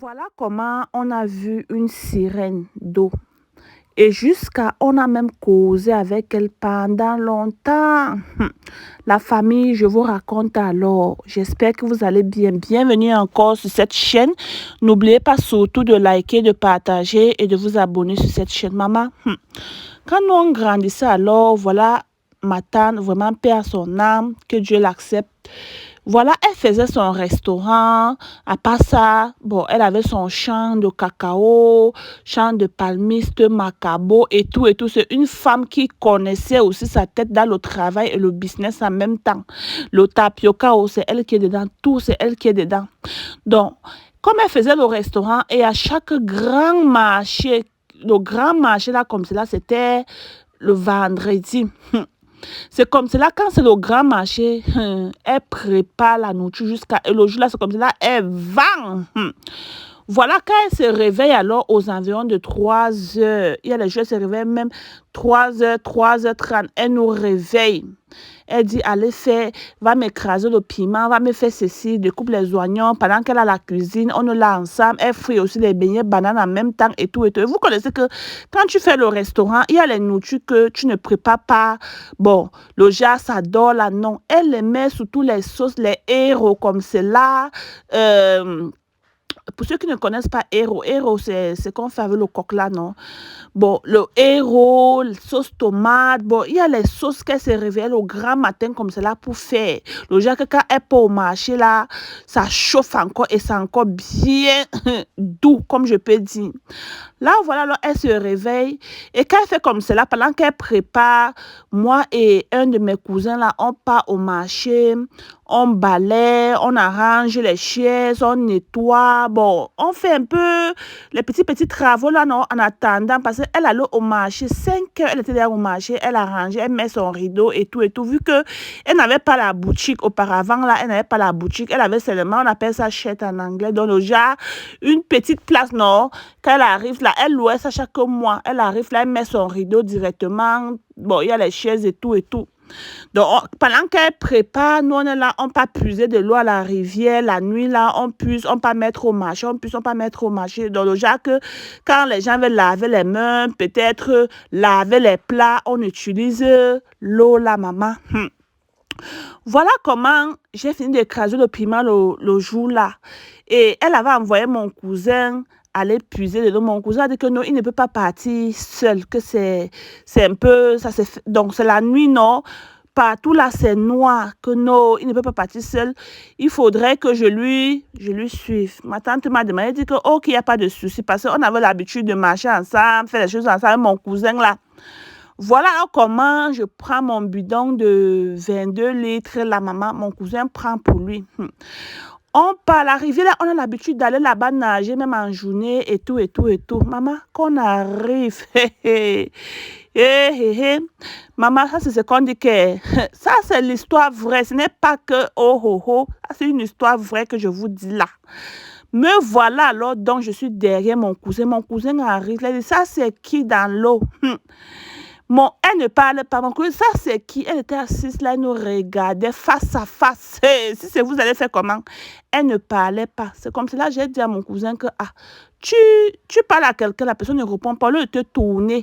Voilà comment on a vu une sirène d'eau. Et jusqu'à, on a même causé avec elle pendant longtemps. La famille, je vous raconte alors. J'espère que vous allez bien. Bienvenue encore sur cette chaîne. N'oubliez pas surtout de liker, de partager et de vous abonner sur cette chaîne. Maman, quand nous on grandissait alors, voilà ma tante, vraiment paix à son âme, que Dieu l'accepte. Voilà, elle faisait son restaurant. À part ça, bon, elle avait son champ de cacao, champ de palmiste, macabo et tout et tout. C'est une femme qui connaissait aussi sa tête dans le travail et le business en même temps. Le tapioca, c'est elle qui est dedans. Tout, c'est elle qui est dedans. Donc, comme elle faisait le restaurant et à chaque grand marché, le grand marché là comme cela, c'était le vendredi. C'est comme cela, quand c'est le grand marché, elle prépare la nourriture jusqu'à... Et le jour là, c'est comme cela, elle vend. Voilà, quand elle se réveille alors aux environs de 3 heures, il y a les jours, elle se réveille même 3 heures, 3h30, elle nous réveille. Elle dit, allez faire, va m'écraser le piment, va me faire ceci, découpe les oignons. Pendant qu'elle a la cuisine, on est là ensemble. Elle frit aussi les beignets bananes en même temps et tout et tout. Et vous connaissez que quand tu fais le restaurant, il y a les nourritures que tu ne prépares pas. Bon, le jar, ça dort là, non. Elle les met sous tous les sauces, les héros comme cela. Pour ceux qui ne connaissent pas héros, c'est qu'on fait avec le coq là, non? Bon, le héros, sauce tomate, bon, il y a les sauces qu'elle se réveille au grand matin comme cela pour faire. Le genre que quand elle peut au marché là, ça chauffe encore et c'est encore bien doux, comme je peux dire. Là, voilà, alors, elle se réveille et quand elle fait comme cela, pendant qu'elle prépare, moi et un de mes cousins là, on part au marché, on balaye, on arrange les chaises, on nettoie, bon, on fait un peu les petits travaux là, non, en attendant, parce qu'elle allait au marché, 5 heures, elle était déjà au marché, elle arrangeait, elle met son rideau et tout, vu que elle n'avait pas la boutique auparavant, là, elle n'avait pas la boutique, elle avait seulement, on appelle ça chette en anglais, donc déjà, une petite place, non, quand elle arrive là, elle louait ça chaque mois, elle arrive là, elle met son rideau directement, bon, il y a les chaises et tout. Donc, pendant qu'elle prépare, nous, on est là, on peut puiser de l'eau à la rivière. La nuit, là, on puise, on peut mettre au marché, on peut mettre au marché. Donc, le genre que quand les gens veulent laver les mains, peut-être laver les plats, on utilise l'eau, là, maman. Voilà comment j'ai fini d'écraser le piment le jour là. Et elle avait envoyé mon cousin aller puiser de l'eau. Mon cousin a dit que non, il ne peut pas partir seul, que c'est un peu, ça c'est donc c'est la nuit, non? Partout là, c'est noir, que non, il ne peut pas partir seul. Il faudrait que je lui suive. Ma tante m'a demandé, elle dit que, ok, il n'y a pas de souci, parce qu'on avait l'habitude de marcher ensemble, faire les choses ensemble, mon cousin là. Voilà comment je prends mon bidon de 22 litres, la maman, mon cousin prend pour lui. On part à l'arrivée là, on a l'habitude d'aller là-bas nager, même en journée et tout. Maman, qu'on arrive, maman, ça c'est ce qu'on dit que, ça c'est l'histoire vraie, ce n'est pas que c'est une histoire vraie que je vous dis là. Me voilà alors, donc je suis derrière mon cousin arrive, il dit, ça c'est qui dans l'eau? Bon, elle ne parle pas. Mon cousin, ça c'est qui? Elle était assise là, elle nous regardait face à face. Si c'est vous, allez faire comment? Elle ne parlait pas. C'est comme cela, j'ai dit à mon cousin que, tu parles à quelqu'un, la personne ne répond pas, au lieu de te tourner.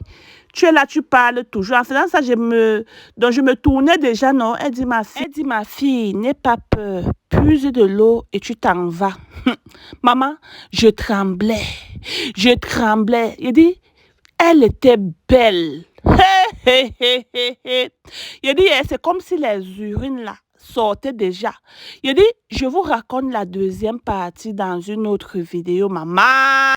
Tu es là, tu parles toujours. En faisant ça, je me tournais déjà, non? Elle dit, ma fille, n'aie pas peur. Puise de l'eau et tu t'en vas. Maman, je tremblais. Il dit, elle était belle. Il dit, c'est comme si les urines là sortaient déjà. Il dit, je vous raconte la deuxième partie dans une autre vidéo, maman.